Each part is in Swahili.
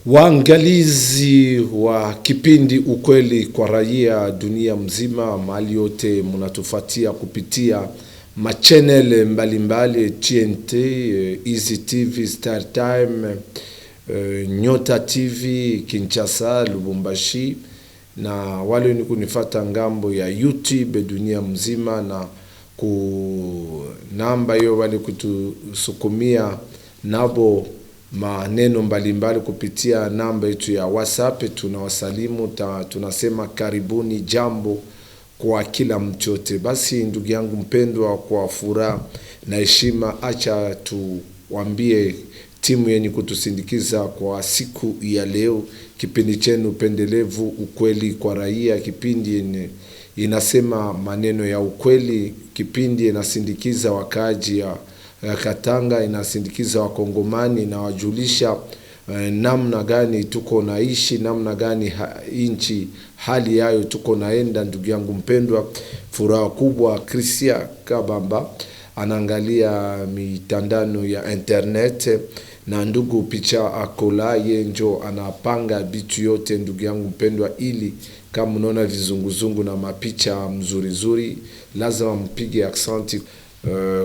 Waangalizi wa kipindi Ukweli kwa Raia dunia mzima, mahali yote mnatufuatia kupitia machannel mbalimbali, TNT, Easy TV, Star Time, Nyota TV, Kinshasa, Lubumbashi, na wale ni kunifuata ngambo ya YouTube dunia mzima, na namba hiyo wale kutusukumia nabo maneno mbalimbali kupitia namba yetu ya WhatsApp. Tunawasalimu, tunasema karibuni, jambo kwa kila mtu yote. Basi ndugu yangu mpendwa, kwa furaha na heshima, acha tuambie timu yenye kutusindikiza kwa siku ya leo, kipindi chenu pendelevu Ukweli kwa Raia, kipindi inasema maneno ya ukweli, kipindi inasindikiza wakaaji ya Katanga, inasindikiza wakongomani na wajulisha namna gani tuko naishi, namna gani inchi hali yayo tuko naenda. Ndugu yangu mpendwa, furaha kubwa, Christian Kabamba anaangalia mitandano ya internet, na ndugu Picha Akola yenjo anapanga bitu yote. Ndugu yangu mpendwa, ili kama unaona vizunguzungu na mapicha mzuri, lazima mpige aksanti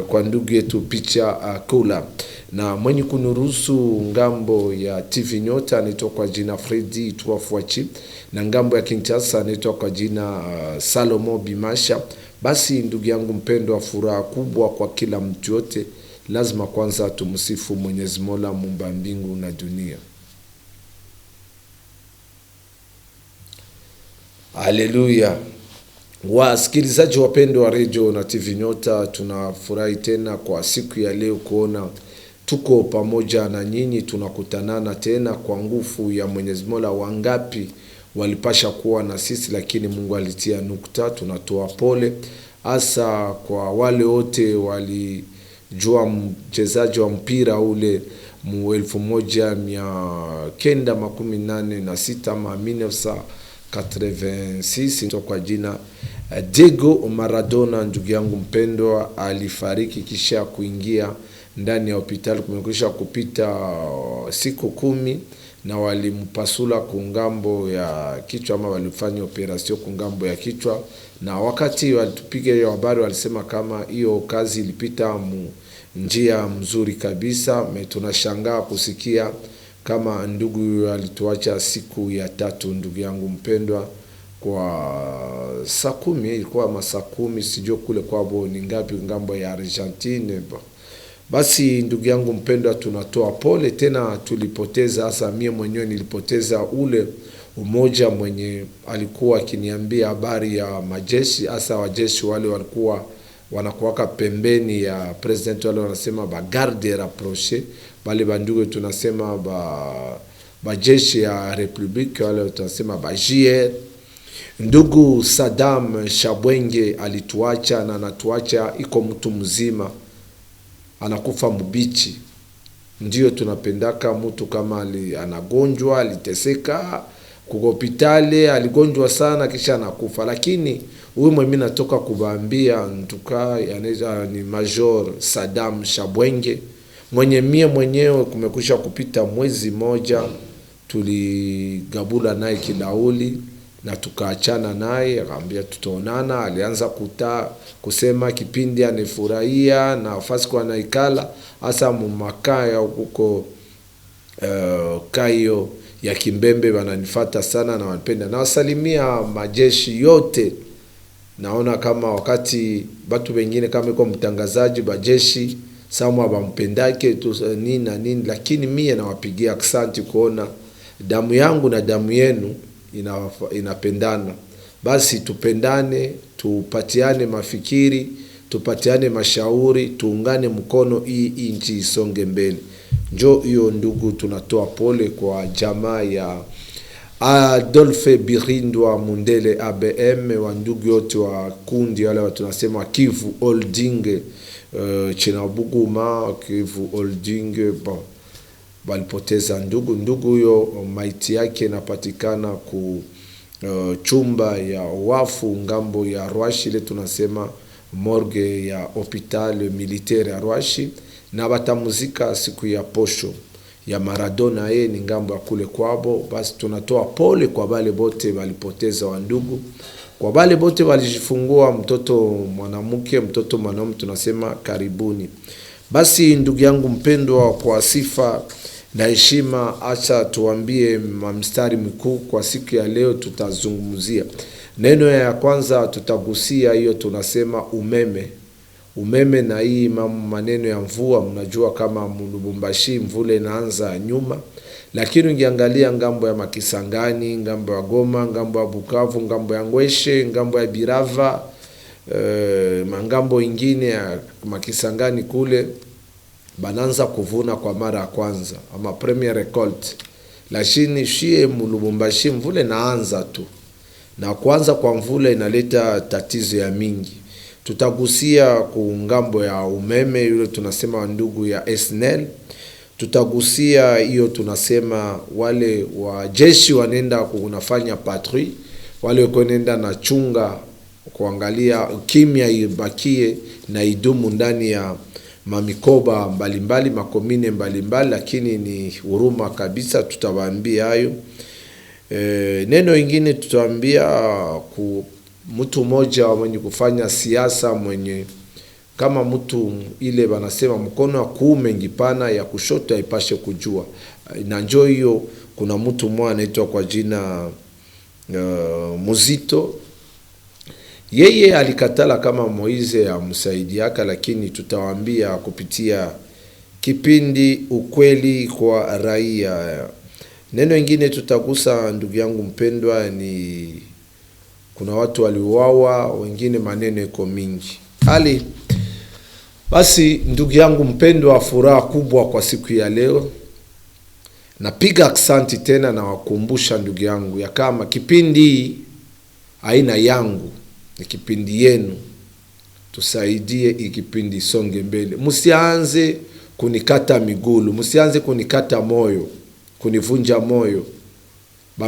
kwa ndugu yetu Picha Akola. Na mwenye kunuruhusu ngambo ya TV Nyota anaitwa kwa jina Freddy Tuafuachi, na ngambo ya Kinshasa anaitwa kwa jina Salomo Bimasha. Basi ndugu yangu mpendwa, furaha kubwa kwa kila mtu yote. Lazima kwanza tumsifu Mwenyezi Mola muumba mbingu na dunia. Haleluya. Wasikilizaji wapendwa wa radio na TV Nyota, tunafurahi tena kwa siku ya leo kuona tuko pamoja na nyinyi, tunakutanana tena kwa nguvu ya Mwenyezi Mola. Wangapi walipasha kuwa na sisi, lakini Mungu alitia nukta. Tunatoa pole hasa kwa wale wote walijua mchezaji wa mpira ule 1986 ama 1986 kwa jina Diego Maradona. Ndugu yangu mpendwa, alifariki kisha kuingia ndani ya hospitali. Kumekwisha kupita siku 10 na walimpasula kungambo ya kichwa, ama walifanya operasyon kungambo ya kichwa. Na wakati walitupiga hiyo habari, walisema kama hiyo kazi ilipita njia mzuri kabisa. Tunashangaa kusikia kama ndugu alituacha siku ya 3. Ndugu yangu mpendwa, kwa saa 10, ilikuwa masaa 10, sijui kule kwabo ni ngapi, ngambo ya Argentine. Basi ndugu yangu mpendwa, tunatoa pole tena. Tulipoteza, hasa mie mwenyewe nilipoteza ule umoja mwenye alikuwa akiniambia habari ya majeshi, hasa wajeshi wale walikuwa wanakuwaka pembeni ya president, wale wanasema ba garde rapproché, bali bandugu tunasema ba jeshi ya republique, wale tunasema ba JR. Ndugu Saddam Shabwenge alituacha, na anatuacha iko mtu mzima, anakufa mbichi. Ndio tunapendaka mtu kama anagonjwa, aliteseka kuko hospitali, aligonjwa sana kisha anakufa. Lakini huyu mimi natoka kubaambia ntuka ni Major Saddam Shabwenge, mwenye mwenyewe kumekwisha kupita mwezi moja tuligabula naye kilauli na tukaachana naye, akaambia tutaonana. Alianza kusema kipindi anefurahia na nafasi kwa naikala hasa mumakaya huko kayo ya Kimbembe. Wananifuata sana na wanapenda, na wasalimia majeshi yote. Naona kama wakati watu wengine kama iko mtangazaji bajeshi samwa bampendake tu nini na nini, lakini mie nawapigia aksanti kuona damu yangu na damu yenu inapendana. Basi tupendane, tupatiane mafikiri, tupatiane mashauri, tuungane mkono, hii inchi isonge mbele. Njo hiyo ndugu, tunatoa pole kwa jamaa ya Adolphe Birindwa Mundele ABM, wa ndugu yote wa kundi wale tunasema Kivu Holding, Chinabuguma Kivu Holding. Walipoteza ndugu huyo. Maiti yake inapatikana ku chumba ya wafu ngambo ya Rwashi, ile tunasema morgue ya hospital militaire ya Rwashi, na batamuzika siku ya posho. ya Maradona ni ngambo ya kule kwabo. Basi tunatoa pole kwa wale bote walipoteza wandugu, kwa wale bote walijifungua mtoto mwanamke, mtoto mwanaume, tunasema karibuni. Basi ndugu yangu mpendwa, kwa sifa na heshima, acha tuambie mstari mkuu kwa siku ya leo. Tutazungumzia neno ya kwanza, tutagusia hiyo tunasema umeme na hii maneno ya mvua. Mnajua kama Lubumbashi mvule inaanza nyuma, lakini ungiangalia ngambo ya Makisangani, ngambo ya Goma, ngambo ya Bukavu, ngambo ya Ngweshe, ngambo ya Birava, ngambo ingine ya Makisangani kule bananza kuvuna kwa mara ya kwanza ama premier récolte. Lakini shie Lubumbashi mvule naanza tu, na kwanza kwa mvule inaleta tatizo ya mingi. Tutagusia kungambo ya umeme yule tunasema ndugu ya SNEL. Tutagusia hiyo tunasema wale wa jeshi wanenda kunafanya patrouille, wale kunenda na chunga kuangalia kimya ibakie na idumu ndani ya mamikoba mbalimbali, makomine mbalimbali, lakini ni huruma kabisa. Tutawaambia hayo. Neno ingine tutaambia mtu mmoja mwenye kufanya siasa, mwenye kama mtu ile wanasema mkono wa kuume ngipana, ya kushoto haipashe kujua. Na njoo hiyo, kuna mtu mmoja anaitwa kwa jina Muzito. Yeye alikatala kama Moize amsaidiaka, lakini tutawaambia kupitia kipindi ukweli kwa raia. Neno ingine tutagusa ndugu yangu mpendwa, ni kuna watu waliuawa, wengine maneno iko mingi. Basi ndugu yangu mpendwa, furaha kubwa kwa siku ya leo. Napiga aksanti tena na wakumbusha ndugu yangu ya kama kipindi aina yangu ni kipindi yenu. Tusaidie ikipindi songe mbele. Msianze kunikata migulu, msianze kunikata moyo, kunivunja moyo.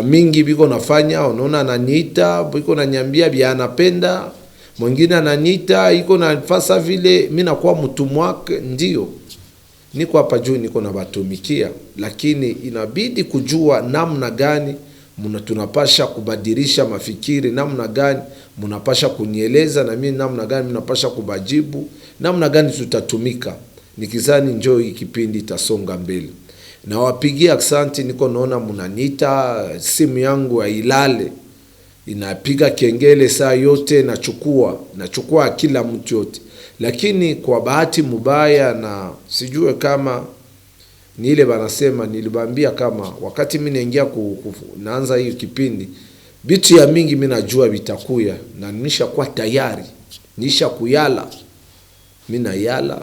Mingi biko nafanya, unaona ananiita, biko nanyambia bia anapenda, mwingine ananiita, iko nafasa vile mimi nakuwa mtumwa wake. Ndio niko hapa juu, niko na batumikia, lakini inabidi kujua namna gani tunapasha kubadilisha mafikiri, namna gani mnapasha kunieleza na mimi namna gani mnapasha kubajibu, namna gani tutatumika. Nikizani njoo hii kipindi itasonga mbele. Na wapigia aksanti, niko naona mnanita, simu yangu hailale, inapiga kengele saa yote, nachukua kila mtu yote. Lakini kwa bahati mbaya, na sijue kama ni ile wanasema, nilibambia kama wakati mimi naingia naanza hii kipindi, bitu ya mingi mimi najua vitakuya, na nisha kuwa tayari, nisha kuyala, mimi na yala,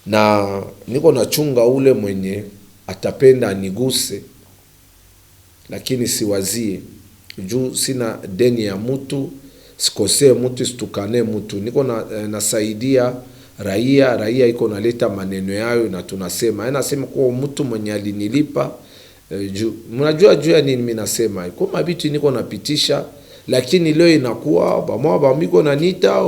na niko nachunga ule mwenye atapenda niguse, lakini siwazie juu sina deni ya mtu, sikose mtu, situkane mtu. Niko nasaidia raia iko naleta maneno yao, na tunasema nasema kwa mtu mwenye alinilipa juu. Mnajua juu ya nini mimi nasema iko mabitu niko napitisha, lakini leo inakuwa bamiko nanita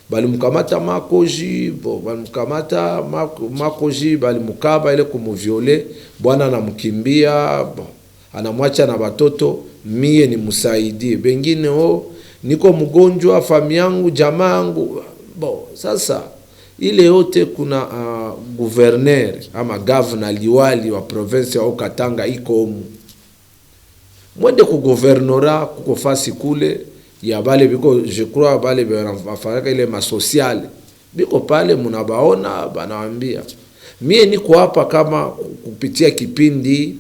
balimkamata Makoji, balimkamata Makoji, balimukaba ile kumuviole, bwana anamkimbia, anamwacha na watoto, mie ni msaidie. Bengine niko mgonjwa, familia yangu, jamaa yangu. Sasa ile yote kuna gouverneur ama governor, liwali wa province au Katanga iko mwende ku gouvernora kuko fasi kule ya bale biko, je crois bale bafanya ile masocial biko pale, mnabaona banawaambia. Mie niko hapa kama kupitia kipindi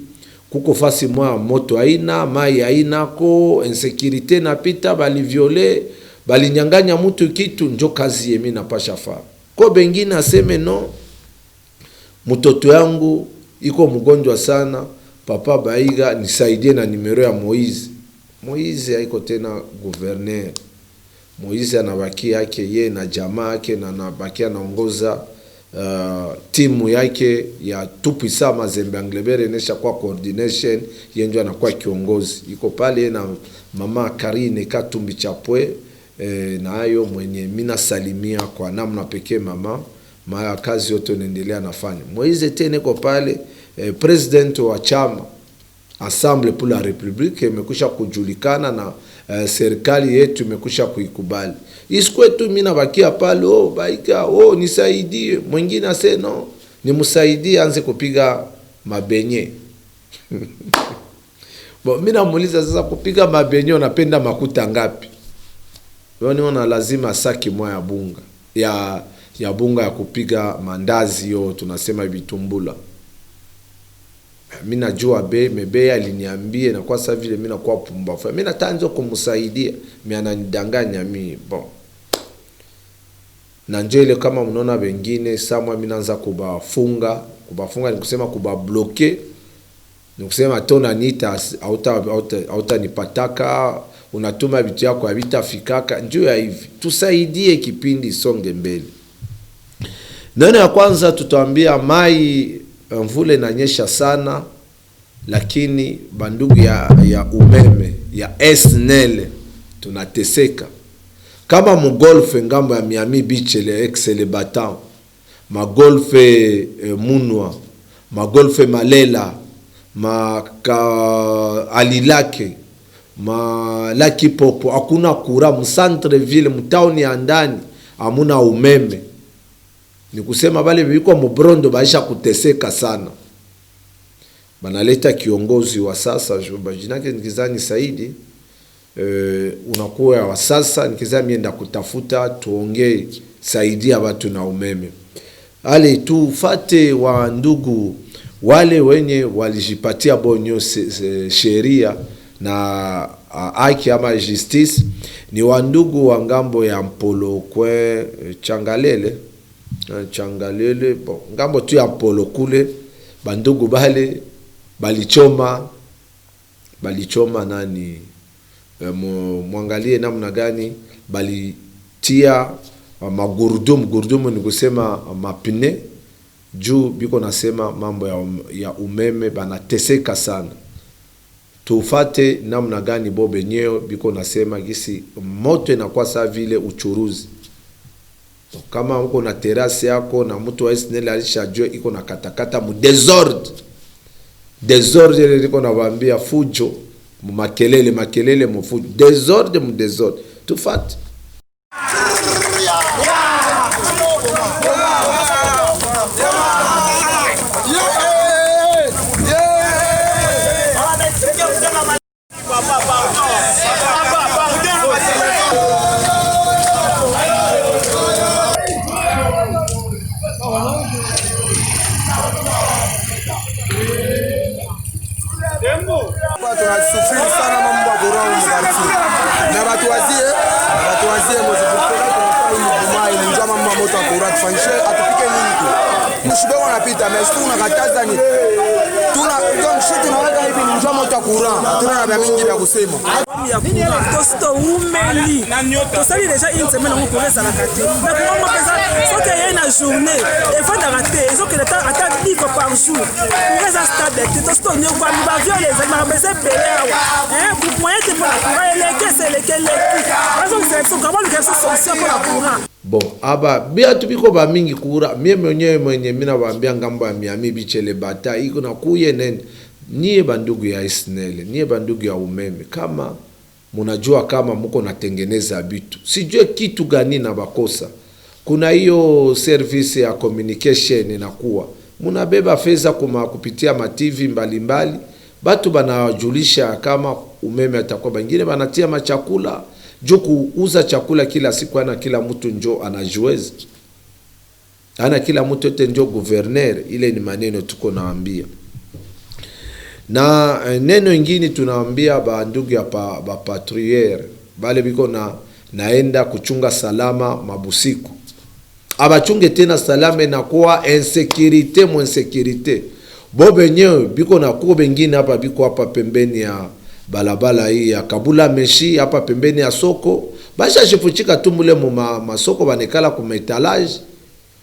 kuko fasi mwa moto haina, mai haina, ko insécurité napita, bali viole, bali nyanganya mtu kitu, njo kazi yemi napasha fa. Ko bengine aseme no, mtoto yangu iko mgonjwa sana, papa Baiga nisaidie na nimero ya Moize. Moize haiko tena gouverneur. Moize anabaki yake ye na jamaa yake, na anabaki anaongoza timu yake ya Tupisa Mazembe Anglebere, nesha kwa coordination, yenjo anakuwa kiongozi. Iko pale na mama Karine Katumbi Chapwe, na hayo mwenye mina salimia kwa namna pekee mama kazi yote inaendelea nafanya. Moize tena iko pale president wa chama Ensemble pour la République imekwisha kujulikana na serikali yetu imekwisha kuikubali. Isikwe tu mimi nabakia pale baika nisaidie, mwingine ase no nimsaidie anze kupiga mabenye. Bon, mimi namuuliza sasa, kupiga mabenye unapenda makuta ngapi? Ona lazima saki moja bunga ya bunga ya kupiga mandazi tunasema vitumbula. Mimi najua bei aliniambia na kwa sababu vile mimi nakuwa pumbafu. Mimi natanzo kumsaidia, mimi ananidanganya mimi. Bon. Na njoo kama mnaona wengine samwa mimi naanza kubafunga ni kusema kubabloke. Ni kusema tona nita auta nipataka, unatuma vitu yako havitafikaka. Njoo ya hivi. Tusaidie kipindi songe mbele. Neno ya kwanza tutaambia mai mvule inanyesha sana, lakini bandugu ya umeme ya SNEL tunateseka. Kama mugolfe ngambo ya Miami Beach le Excel Baton, magolfe Munwa, magolfe Malela, Alilake, Laki Popo, hakuna kura mcentre ville mtaoni ya ndani, hamuna umeme. Ni kusema bale biko mbrondo baisha kuteseka sana. Banaleta kiongozi wa sasa, jinake nikizani Saidi, unakuwa wa sasa, nikizani mienda kutafuta tuongee saidia watu na umeme. Ale tufate wa ndugu wale wenye walijipatia bonyo sheria na haki ama justice, ni wa ndugu wa ngambo ya Mpolo kwe Changalele, bon, ngambo tu ya Mpolo kule, bandugu bale balichoma nani, mwangalie namna gani balitia gurudumu ni kusema mapine juu biko nasema mambo ya umeme banateseka sana. Tufate namna gani bobe nyeo biko nasema gisi moto inakuwa saa vile uchuruzi. Kama uko na terasi yako na mtu wa SNEL alishajua iko na katakata mu desordre liko na waambia fujo mu makelele mu fujo, desordre mu desordre. Tufate tunasufiri sana mambo ya korona mbariki. Na watu wazie mozipokela tunafanya hii njama mambo moto ya korona tufanyishe atupike nini tu. Mshibe wanapita na siku unakataza ni donc shit tunaweka hivi ni njama moto ya korona. Tuna na mingi ya kusema. Ya kuwa tosto umeli. Tosali déjà une semaine on pourrait ça la kati. Mais comment pesa faut qu'il y ait une journée et faut d'arrêter. Il faut que l'état attaque 10 fois par jour. Pour ça stade tosto ne va pas violer les ma baisser pelewa. Pour moyen que pour la courant les que c'est lesquels les. Parce que c'est comment le faire solution pour la courant. Bon, aba bia tubiko ba mingi kura mie mwenye mimi nawaambia ngambo ya Miami Beach le bata iko na kuye nene. Niye bandugu ya SNEL, niye bandugu ya umeme, kama munajua kama muko natengeneza bitu, sijue kitu gani na bakosa. Kuna hiyo service ya communication inakuwa munabeba fedha kupitia ma TV mbalimbali, batu banawajulisha kama umeme atakuwa, bangine banatia machakula juu kuuza chakula kila siku, ana kila mtu njo anajueza, ana kila mtu yote njo gouverneur. Ile ni maneno tuko naambia. Na neno ingine tunaambia bandugu ya patrouilleur bale biko naenda kuchunga salama mabusiku, abachunge tena salama na kuwa insécurité bobe nyewe biko na kuo bengine hapa biko hapa pembeni ya balabala hii ya Kabula Meshi hapa pembeni ya soko, basha shifuchika tumule mu masoko banekala ku metalage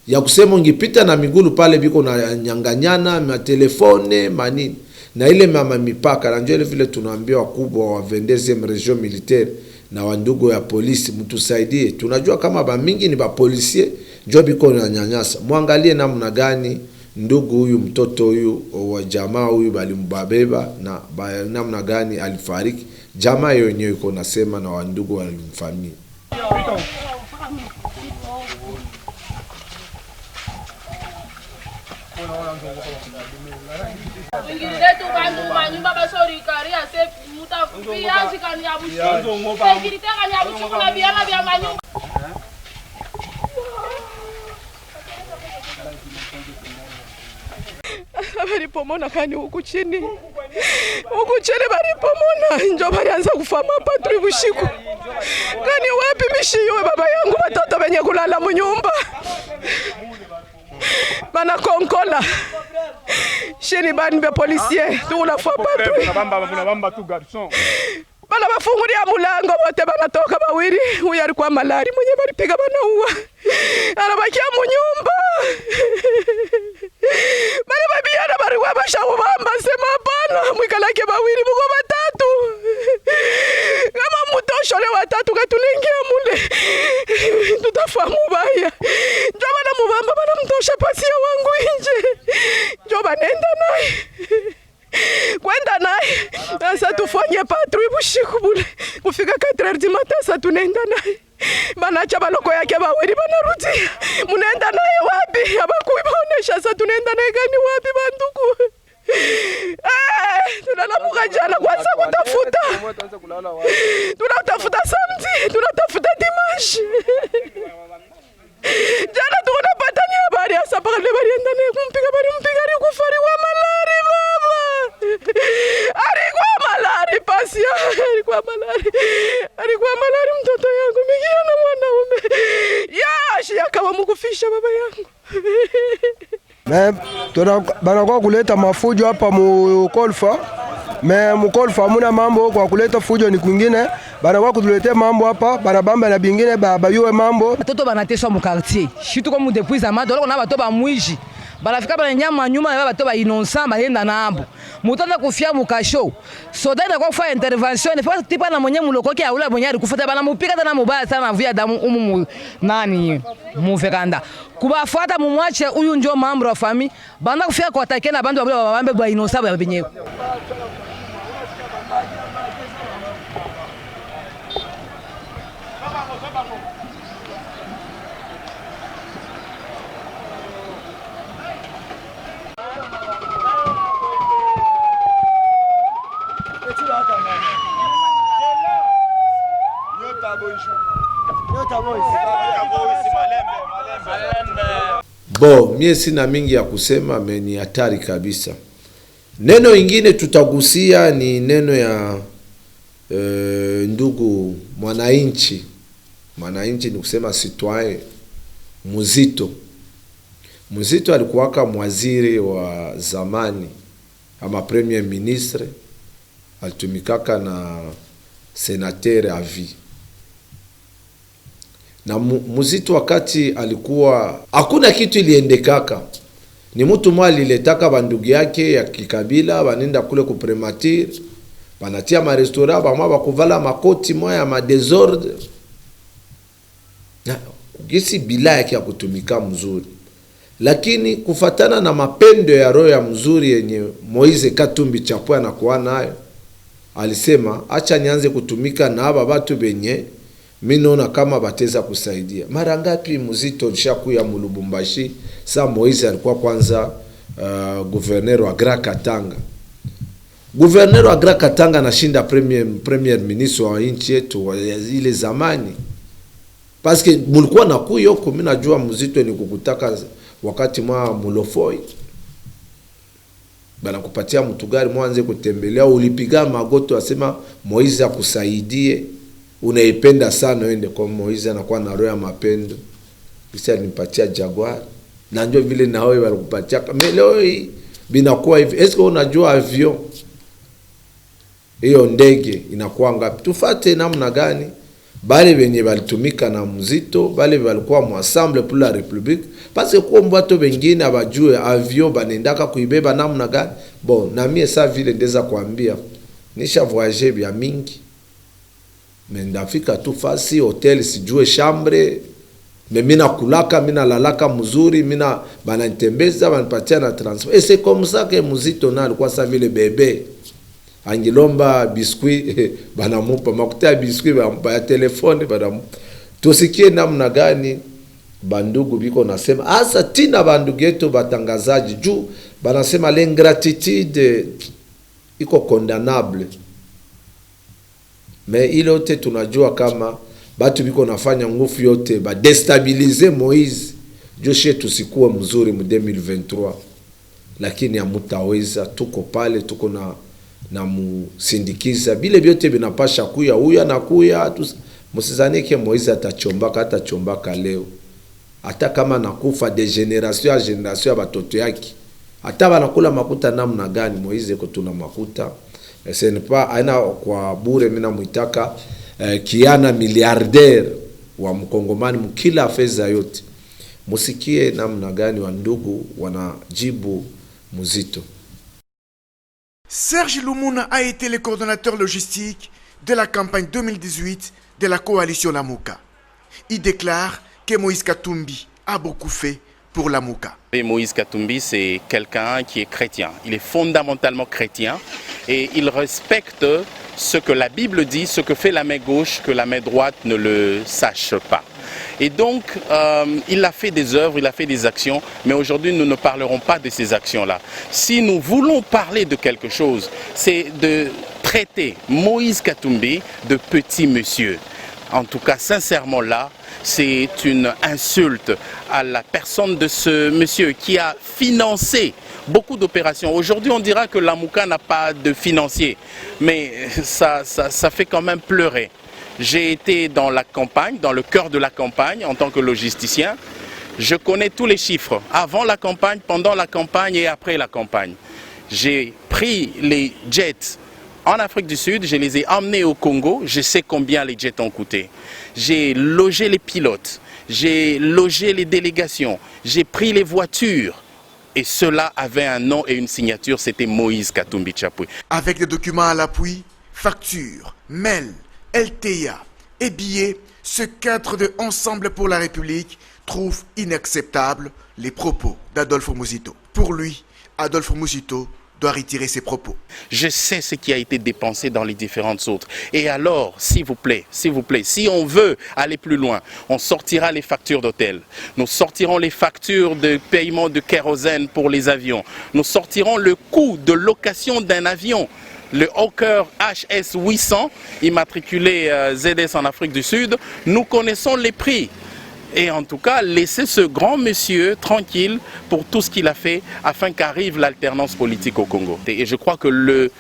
ya kusema ngipita na migulu pale biko na nyanganyana ma telefone manini na ile mama mipaka. Na njoo vile tunaambia wakubwa wa 22e region militaire na wandugu ya polisi, mtusaidie. Tunajua kama ba mingi ni ba policier njoo biko na nyanyasa, muangalie namna gani ndugu huyu mtoto huyu wa jamaa huyu balimbabeba na namna gani alifariki. Jamaa yenyewe iko nasema na wandugu walimfamia. Balipomona kani huku chini balipomona njo balianza kufama patri bushiku kani wapi mishiwe baba yangu watoto benye kulala munyumba bana konkola shini bani be policier tula fa patri bamba tu garçon bana bafungulia mulango wote banatoka bawiri huyu alikuwa malari mwenye balipiga banauwa anabakia munyumba bale babiana bariwa bashawubamba sema hapana mwikalake bawiri muko batatu kama mutoshole watatu katulengia mule tutafamu baya njo bana mubamba bana mtosha pasia wangu inje njo banenda naye kwenda naye sasa tufanye patrouille bushiku bule kufika 4h du matin sasa tunaenda naye banacha baloko yake bawiri banarudia munaenda naye wapi abakuibaonesha sasa tunaenda naye gani wapi banduku tunalamuka jana kwanza kutafuta tunatafuta samedi tunatafuta dimanche jana tunapata ni habari hasa pale balienda naye kumpiga bali kufari wa malari baba alikuwa malari pasia alikuwa malari mtoto yangu mikia na mwanaume yashi akawa mukufisha baba yangu banakuwa kuleta mafujo hapa mukolfa mukolfa muna mambo kwa kuleta fujo ni kwingine banakuwa kutuletea mambo hapa banabamba na bingine bayuwe mambo batoto banateswa mu quartier shitu ko mu depuis amado loko na bato ba mwishi balafika bana nyama nyuma na bato ba innocent bayenda nabo mutanda kufia mu kasho soda na kwa kufanya intervention ne fa tipa na mwenye mulokoke ya ule mwenye alikufuata bana mupika tena mubaya sana vya damu umu nani mu veranda kubafuata mumwache huyu ndio mambo wa family banda kufia kwa takena bandu babambe ba innocent ba benyewe. Bo, mie sina mingi ya kusema, ni hatari kabisa. Neno ingine tutagusia ni neno ya ndugu mwananchi. Mwananchi ni kusema citoyen Muzito. Muzito alikuwaka mwaziri wa zamani ama premier ministre, alitumikaka na senateur à vie. Na Muzito wakati alikuwa hakuna kitu iliendekaka, ni mtu mwa aliletaka bandugu yake ya kikabila banenda kule ku premature banatia ma restaurant ba mwa bakuvala makoti mwa ya ma desordre na kugisi bila yake ya kutumika mzuri, lakini kufatana na mapendo ya roho ya mzuri yenye Moise Katumbi Chapwe anakuwa nayo, alisema acha nianze kutumika na aba batu benye mimi naona kama bateza kusaidia. Mara ngapi Muzito nishakuya mu Lubumbashi, sa Moise alikuwa kwanza gouverneur wa Grand Katanga. Gouverneur wa Grand Katanga anashinda premier ministre wa nchi yetu wa ile zamani. Parce que mulikuwa na kuyo ko mimi najua Muzito ni kukutaka wakati mwa Mulofoi. Bana kupatia mtu gari mwanze kutembelea, ulipiga magoto asema Moise akusaidie. Unaipenda sana wende kwa Moise anakuwa na roho ya mapendo. Kisha nipatia Jaguar. Na ndio vile na wewe walikupatia. Leo hii binakuwa hivi. Esko unajua avion? Hiyo ndege inakuwa ngapi? Tufate namna gani? Bale benye balitumika na Muzito, bale walikuwa mu ensemble pour la République, parce que kwa mbato bengine abajue avion banendaka kuibeba namna gani. Bon, na mie sa vile ndeza kuambia. Nisha voyager bia mingi. Mendafika tu fasi hotel sijue chambre mais mina kulaka, mina lalaka mzuri, mina bananitembeza, banipatia na transport. Et c'est comme ça que Muzito na alikuwa sa vile bebe. Angilomba biskuit banamupa, makuta ya biskuit banamupa, ya telefone banamupa. Tusikie namna gani bandugu biko nasema asa tina bandugu yetu batangazaji juu banasema l'ingratitude iko condamnable. Mais ile yote tunajua kama batu biko nafanya nguvu yote ba destabilize Moise joshe tusikuwe mzuri mu 2023, lakini amutaweza. Tuko pale, tuko na musindikiza bile byote binapasha kuya, huyu anakuya. Musizanike Moise atachombaka leo, hata kama nakufa de generation a generation ya batoto yake, hata banakula makuta namna gani, Moise ko tuna makuta. Ce n'est pas aina kwa bure. Mina muitaka kiana milliardaire wa mkongomani mkila fedha yote. Musikie namna gani wa ndugu wanajibu Muzito. Serge Lumuna a été le coordonnateur logistique de la campagne 2018 de la coalition Lamuka. Il déclare que Moïse Katumbi a beaucoup fait pour Lamuka. Et Moïse Katumbi, c'est quelqu'un qui est chrétien. Il est fondamentalement chrétien et il respecte ce que la Bible dit, ce que fait la main gauche, que la main droite ne le sache pas. Et donc, il a fait des œuvres, il a fait des actions, mais aujourd'hui, nous ne parlerons pas de ces actions-là. Si nous voulons parler de quelque chose, c'est de traiter Moïse Katumbi de petit monsieur. En tout cas, sincèrement là, c'est une insulte à la personne de ce monsieur qui a financé beaucoup d'opérations. Aujourd'hui, on dira que Lamuka n'a pas de financier, mais ça fait quand même pleurer. J'ai été dans la campagne, dans le cœur de la campagne en tant que logisticien. Je connais tous les chiffres, avant la campagne, pendant la campagne et après la campagne. J'ai pris les jets en Afrique du Sud, je les ai emmenés au Congo, je sais combien les jets ont coûté. J'ai logé les pilotes, j'ai logé les délégations, j'ai pris les voitures. Et cela avait un nom et une signature, c'était Moïse Katumbi Tchapoué. Avec des documents à l'appui, factures, mails, LTA et billets, ce cadre de Ensemble pour la République trouve inacceptable les propos d'Adolphe Muzito. Pour lui, Adolphe Muzito doit retirer ses propos. Je sais ce qui a été dépensé dans les différentes autres. Et alors, s'il vous plaît, si on veut aller plus loin, on sortira les factures d'hôtel. Nous sortirons les factures de paiement de kérosène pour les avions. Nous sortirons le coût de location d'un avion. Le Hawker HS 800, immatriculé ZS en Afrique du Sud, nous connaissons les prix. Et en tout cas, laisser ce grand monsieur tranquille pour tout ce qu'il a fait afin qu'arrive l'alternance politique au Congo. Et je crois que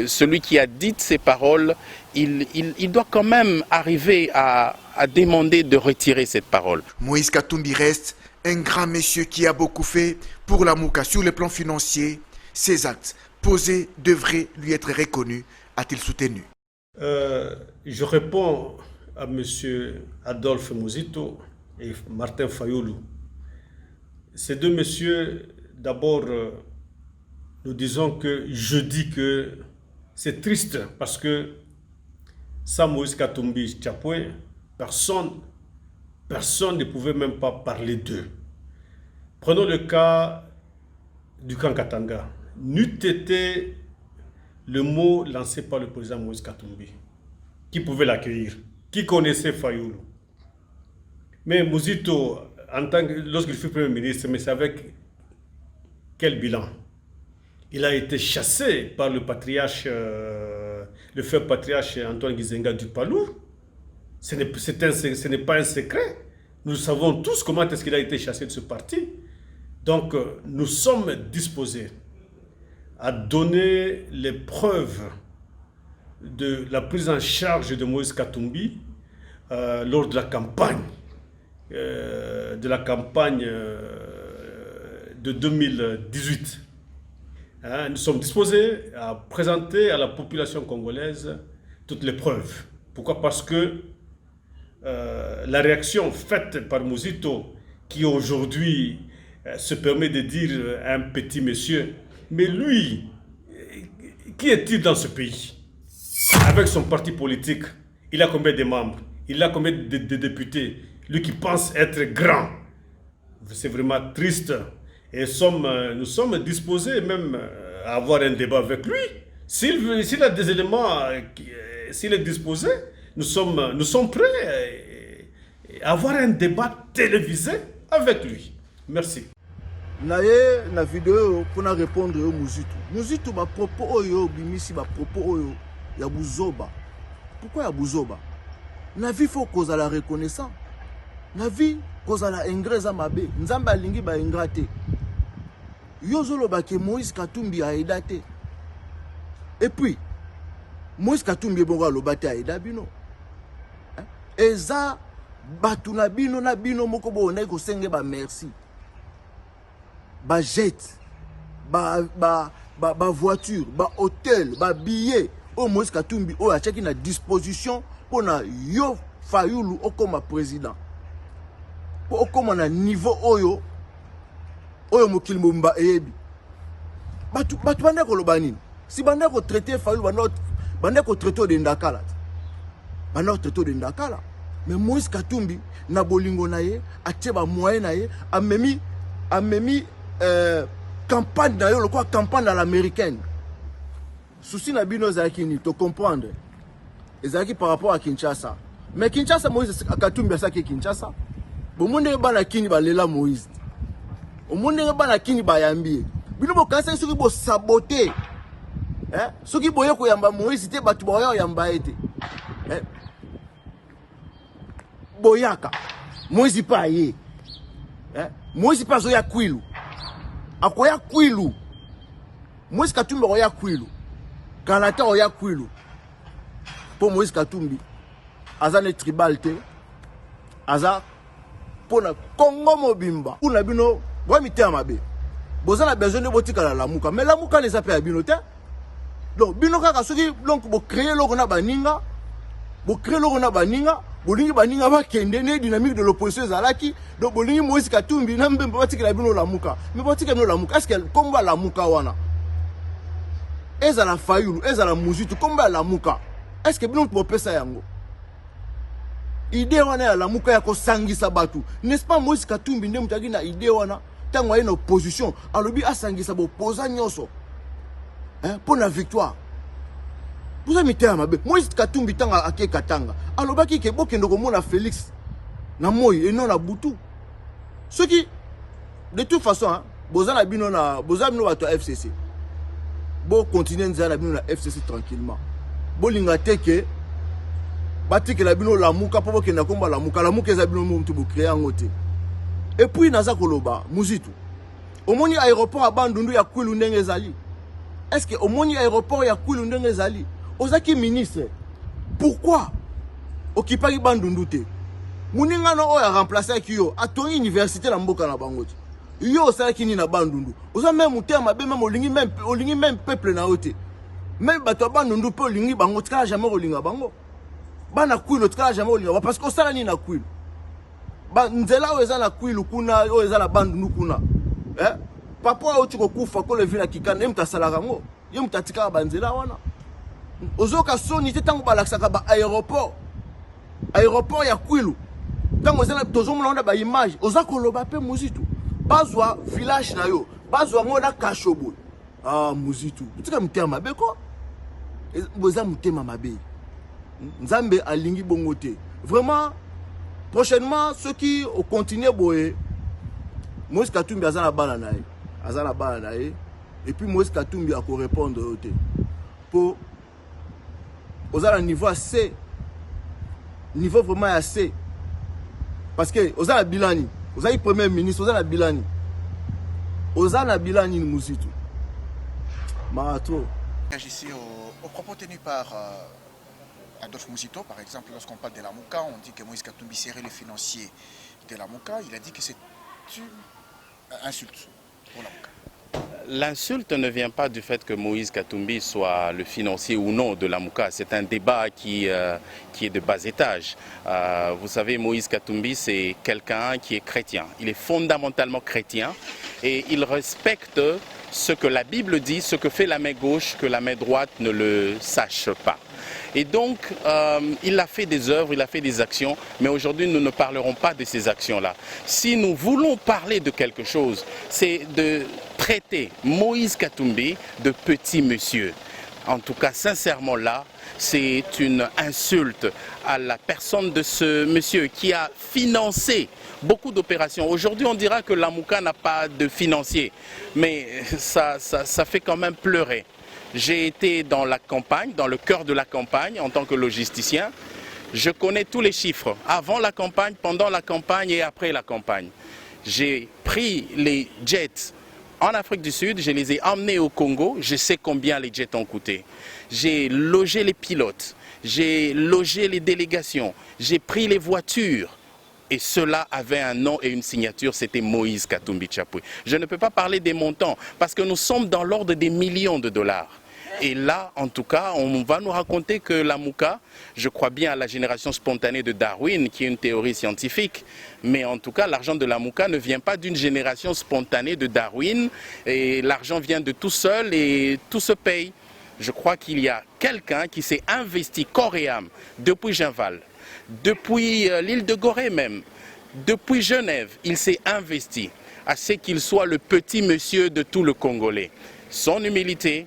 celui qui a dit ces paroles, il doit quand même arriver à demander de retirer cette parole. Moïse Katumbi reste un grand monsieur qui a beaucoup fait pour Lamuka sur le plan financier. Ses actes posés devraient lui être reconnus, a-t-il soutenu. Je réponds à M. Adolphe Muzito et Martin Fayoulou. Ces deux messieurs, d'abord, nous disons que je dis que c'est triste parce que sans Moïse Katumbi Tchapoué, personne ne pouvait même pas parler d'eux. Prenons le cas du camp Katanga. N'eût été le mot lancé par le président Moïse Katumbi. Qui pouvait l'accueillir? Qui connaissait Fayoulou? Mais Muzito, lorsqu'il fut Premier ministre, mais c'est avec quel bilan? Il a été chassé par le patriarche, le frère patriarche Antoine Gizenga du Palou. Ce n'est pas un secret. Nous savons tous comment est-ce qu'il a été chassé de ce parti. Donc, nous sommes disposés à donner les preuves de la prise en charge de Moïse Katumbi lors de la campagne. De 2018. Nous sommes disposés à présenter à la population congolaise toutes les preuves. Pourquoi? Parce que la réaction faite par Muzito, qui aujourd'hui se permet de dire un petit monsieur, mais lui, qui est-il dans ce pays? Avec son parti politique, il a combien de membres? Il a combien de députés? lui qui pense être grand. C'est vraiment triste. Et nous sommes disposés même à avoir un débat avec lui. S'il a des éléments, s'il est disposé, nous sommes prêts à avoir un débat télévisé avec lui. Merci. Naye na vidéo pour répondre au Muzitu. Muzitu ba propos oyo bimisi ba propos oyo ya buzoba. Pourquoi ya buzoba? Na vie faut cause à la reconnaissance. Na vie cause à la ingresa mabe. Nzamba alingi ba ingrate. Yozolo ba ke Moïse Katumbi a aidate. Et puis Moïse Katumbi bonga lo bate a aida bino. Eza batu na bino moko bo na ko senge ba merci. Ba jet, ba voiture, ba hôtel, ba billet, au Moïse Katumbi, au acheki na disposition pour na yo Fayulu comme président. Pour comme na niveau oyo mokili mba ebi. Batu bande ko lobani. Si bande ko traiter Fayulu bande ko traiter de ndakala. Bande traiter de ndakala. Mais Moïse Katumbi na bolingo na ye, ateba moyen na ye, amemi campagne d'ailleurs quoi campagne à l'américaine. Souci na bino zaki ni to comprendre. Ezaki par rapport à Kinshasa. Mais Kinshasa Moïse Katumbi ça qui Kinshasa. Bon monde ba na kini ba lela Moïse. O monde ba na kini ba yambi. Bino bo kansa soki bo saboter. Soki boye ko yamba Moïse te batu ba yamba ete. Boyaka. Moïse pa ye. Moïse pa zo ya kwilu. Akoya kwilu. Moïse Katumbi oya kwilu. Kanata oya kwilu. Pour Moïse Katumbi, aza ne tribal te. Aza pona Congo mobimba. Una bino, wa mite amabe. Boza na besoin de botika la lamuka. Mais lamuka les appelle bino te. Donc bino kaka soki donc bo créer logo na baninga. Bo créer logo na baninga. Bolingi baninga ba kende ne dynamique de l'opposition zalaki. Donc bolingi Moïse Katumbi na mbembe batika la bino lamuka. Mais batika bino lamuka. Est-ce que komba lamuka wana? Eza la Fayulu, eza la Muzitu, komba lamuka. Est-ce que bino to pesa yango? Idée wana ya lamuka ya ko sangisa batu. N'est-ce pas Moïse Katumbi ndem mutaki na idée wana tango na opposition, alobi asangisa bo poza nyoso. Pour la victoire. Vous avez mis à ma bête. Moïse Katumbi tanga ake katanga. Alobaki ke bokendo ko mona Félix na moyi et non na Boutou. Ce qui de toute façon, bozana bino na bozana no bato FCC. Bo continuer nzana bino na FCC tranquillement. Bolinga teke batike la bino la muka po bokenda komba la muka eza bino mo mtu bo créer ngote. Et puis naza koloba Muzitu. Omoni aéroport à Bandundu ya Kwilu ndenge ezali. Est-ce que omoni aéroport ya Kwilu ndenge ezali? Ozaki ministre. Pourquoi okipaki Bandundu te? Muninga no oya remplacer kiyo atongi université na mboka na bango te. Yo osalaki ni na Bandundu. Oza même mutema be même olingi même peuple na ote. Même bato Bandundu pe olingi bango tika jamais olinga bango. Bana Kwilu tika jamais olinga parce que osala ni na Kwilu. Ba nzela oza na Kwilu kuna oza na Bandundu kuna. Papa oti ko kufa ko le vina kikana mtasalaka ngo. Yo mtatika banzela wana. Ozoka soni te tango balaksaka ba aéroport. Aéroport ya Kwilu. Tango zela tozomona onda ba image, ozako loba pe Muzitu. Bazwa village na yo, bazwa ngona kashobo. Ah Muzitu. Tika mtema mabe ko? Boza mtema mabe. Nzambe alingi bongo te. Vraiment prochainement ceux qui au continuer boye Moïse Katumbi azana bana nae. Azana bana nae. Et puis Moïse Katumbi a ko répondre au te. Pour aux à niveau assez niveau vraiment assez parce que aux à bilani aux à premier ministre aux à bilani Muzitu Marato Ici aux propos tenus par Adolphe Muzitu, par exemple, lorsqu'on parle de la Mouka, on dit que Moïse Katumbi serait le financier de la Mouka. Il a dit que c'est une insulte pour la Mouka. L'insulte ne vient pas du fait que Moïse Katumbi soit le financier ou non de la Mouka. C'est un débat qui est de bas étage. Vous savez, Moïse Katumbi, c'est quelqu'un qui est chrétien. Il est fondamentalement chrétien et il respecte ce que la Bible dit, ce que fait la main gauche, que la main droite ne le sache pas. Et donc, il a fait des œuvres, il a fait des actions, mais aujourd'hui, nous ne parlerons pas de ces actions-là. Si nous voulons parler de quelque chose, c'est de traiter Moïse Katumbi de petit monsieur. En tout cas, sincèrement là, c'est une insulte à la personne de ce monsieur qui a financé beaucoup d'opérations. Aujourd'hui, on dira que la Mouka n'a pas de financier, mais ça fait quand même pleurer. J'ai été dans la campagne, dans le cœur de la campagne en tant que logisticien. Je connais tous les chiffres, avant la campagne, pendant la campagne et après la campagne. J'ai pris les jets en Afrique du Sud, je les ai emmenés au Congo, je sais combien les jets ont coûté. J'ai logé les pilotes, j'ai logé les délégations, j'ai pris les voitures. Et cela avait un nom et une signature, c'était Moïse Katumbi Tchapoué. Je ne peux pas parler des montants, parce que nous sommes dans l'ordre des millions de dollars. Et là, en tout cas, on va nous raconter que la Mouka, je crois bien à la génération spontanée de Darwin, qui est une théorie scientifique, mais en tout cas, l'argent de la Mouka ne vient pas d'une génération spontanée de Darwin, et l'argent vient de tout seul et tout se paye. Je crois qu'il y a quelqu'un qui s'est investi corps et âme depuis Ginval, depuis l'île de Gorée même, depuis Genève, il s'est investi à ce qu'il soit le petit monsieur de tout le Congolais. Son humilité,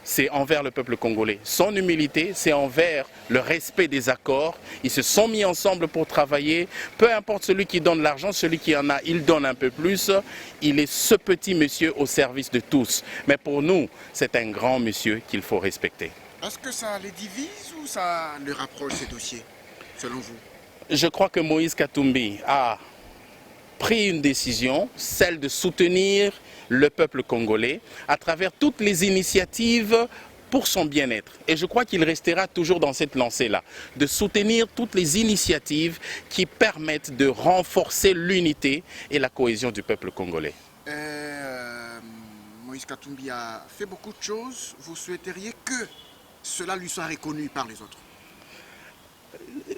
c'est envers le peuple congolais. Son humilité, c'est envers le respect des accords. Ils se sont mis ensemble pour travailler. Peu importe celui qui donne l'argent, celui qui en a, il donne un peu plus. Il est ce petit monsieur au service de tous. Mais pour nous, c'est un grand monsieur qu'il faut respecter. Est-ce que ça les divise ou ça les rapproche ces dossiers, selon vous? Je crois que Moïse Katumbi a pris une décision, celle de soutenir le peuple congolais à travers toutes les initiatives pour son bien-être. Et je crois qu'il restera toujours dans cette lancée-là, de soutenir toutes les initiatives qui permettent de renforcer l'unité et la cohésion du peuple congolais. Moïse Katumbi a fait beaucoup de choses. Vous souhaiteriez que cela lui soit reconnu par les autres?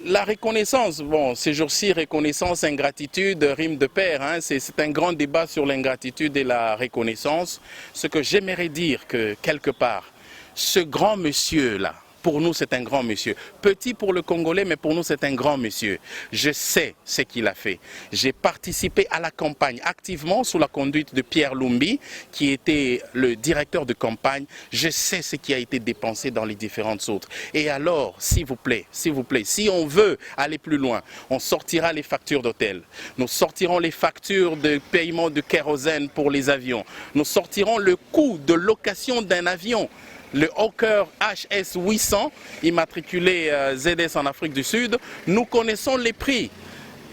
La reconnaissance, bon, ces jours-ci, reconnaissance, ingratitude, rime de pair, hein, c'est un grand débat sur l'ingratitude et la reconnaissance. Ce que j'aimerais dire que, quelque part, ce grand monsieur-là, pour nous, c'est un grand monsieur. Petit pour le Congolais, mais pour nous, c'est un grand monsieur. Je sais ce qu'il a fait. J'ai participé à la campagne activement sous la conduite de Pierre Lumbi, qui était le directeur de campagne. Je sais ce qui a été dépensé dans les différentes autres. Et alors, s'il vous plaît, si on veut aller plus loin, on sortira les factures d'hôtel. Nous sortirons les factures de paiement de kérosène pour les avions. Nous sortirons le coût de location d'un avion. Le Hawker HS 800, immatriculé ZS en Afrique du Sud, nous connaissons les prix.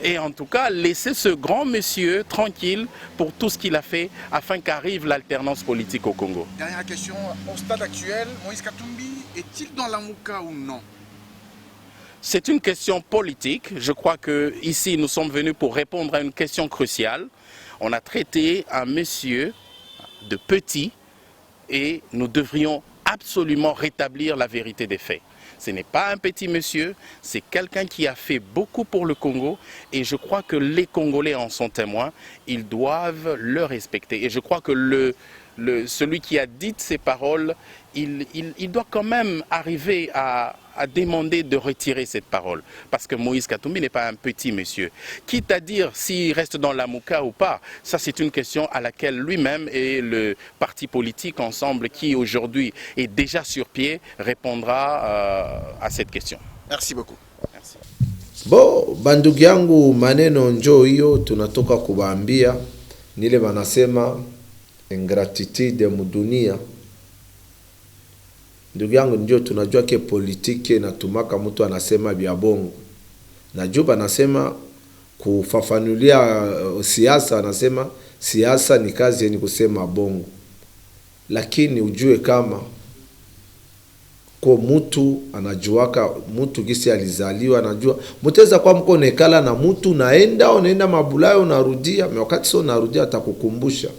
Et en tout cas, laissez ce grand monsieur tranquille pour tout ce qu'il a fait afin qu'arrive l'alternance politique au Congo. Dernière question, au stade actuel, Moïse Katumbi est-il dans la Mouka ou non? C'est une question politique. Je crois qu'ici, nous sommes venus pour répondre à une question cruciale. On a traité un monsieur de petit et nous devrions absolument rétablir la vérité des faits. Ce n'est pas un petit monsieur, c'est quelqu'un qui a fait beaucoup pour le Congo et je crois que les Congolais en sont témoins, ils doivent le respecter. Et je crois que celui qui a dit ces paroles, il doit quand même arriver à demander de retirer cette parole. Parce que Moïse Katumbi n'est pas un petit monsieur. Quitte à dire s'il reste dans la Mouka ou pas, ça c'est une question à laquelle lui-même et le parti politique ensemble qui aujourd'hui est déjà sur pied répondra à cette question. Merci beaucoup. Merci. Bo, bandugu yangu, maneno njo hiyo tunatoka kubaambia, nile wanasema ingratitude mudunia. Ndugu yangu, ndio tunajua ke politike na tumaka mtu anasema vya bongo. Najua anasema kufafanulia siasa, anasema siasa ni kazi yenye kusema bongo. Lakini ujue kama kwa mtu anajuaka mtu gisi alizaliwa, anajua mteza kwa mko nekala na mtu unaenda mabulayo unarudia, wakati sio unarudia atakukumbusha.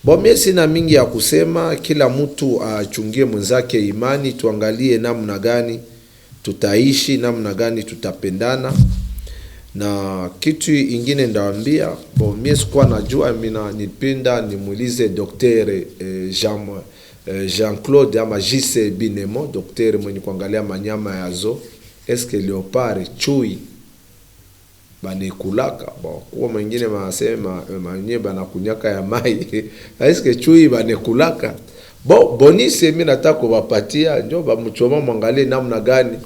Mimi sina mingi ya kusema, kila mtu achungie mwenzake imani, tuangalie namna gani tutaishi, namna gani tutapendana. Na kitu ingine ndaambia, bon mimi sikuwa najua, mina nipenda nimuulize Dr. Jean-Claude ama JC Binemo, daktari mwenye kuangalia manyama ya zoo, eske leopard chui banekulaka? Bon kwa mwingine wanasema manye banakunyaka ya mai eske chui banekulaka? Bon bonise mimi nataka kuwapatia ndio bamchoma mwangalie namna gani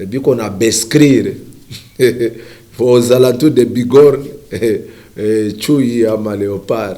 biko na bescrire aux alentours de Bigorne chui ama leopard.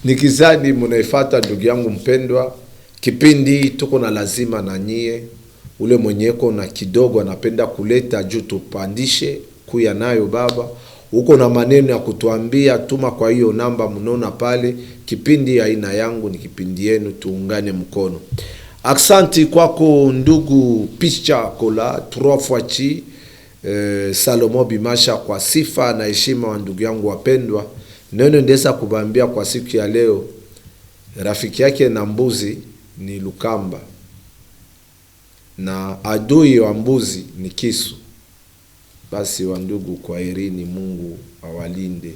Nikizani munaifuata ndugu yangu mpendwa, kipindi tuko na lazima na nyie, ule mwenyeko na kidogo anapenda kuleta juu tupandishe kuya nayo baba, uko na maneno ya kutuambia, tuma kwa hiyo namba mnaona pale. Kipindi aina yangu ni kipindi yenu, tuungane mkono. Aksanti kwako ndugu Picha Kola 3 fois chi Salomo Bimasha kwa sifa na heshima wa ndugu yangu wapendwa. Neno ndesa kubambia kwa siku ya leo, rafiki yake na mbuzi ni lukamba na adui wa mbuzi ni kisu. Basi wa ndugu, kwa irini, Mungu awalinde.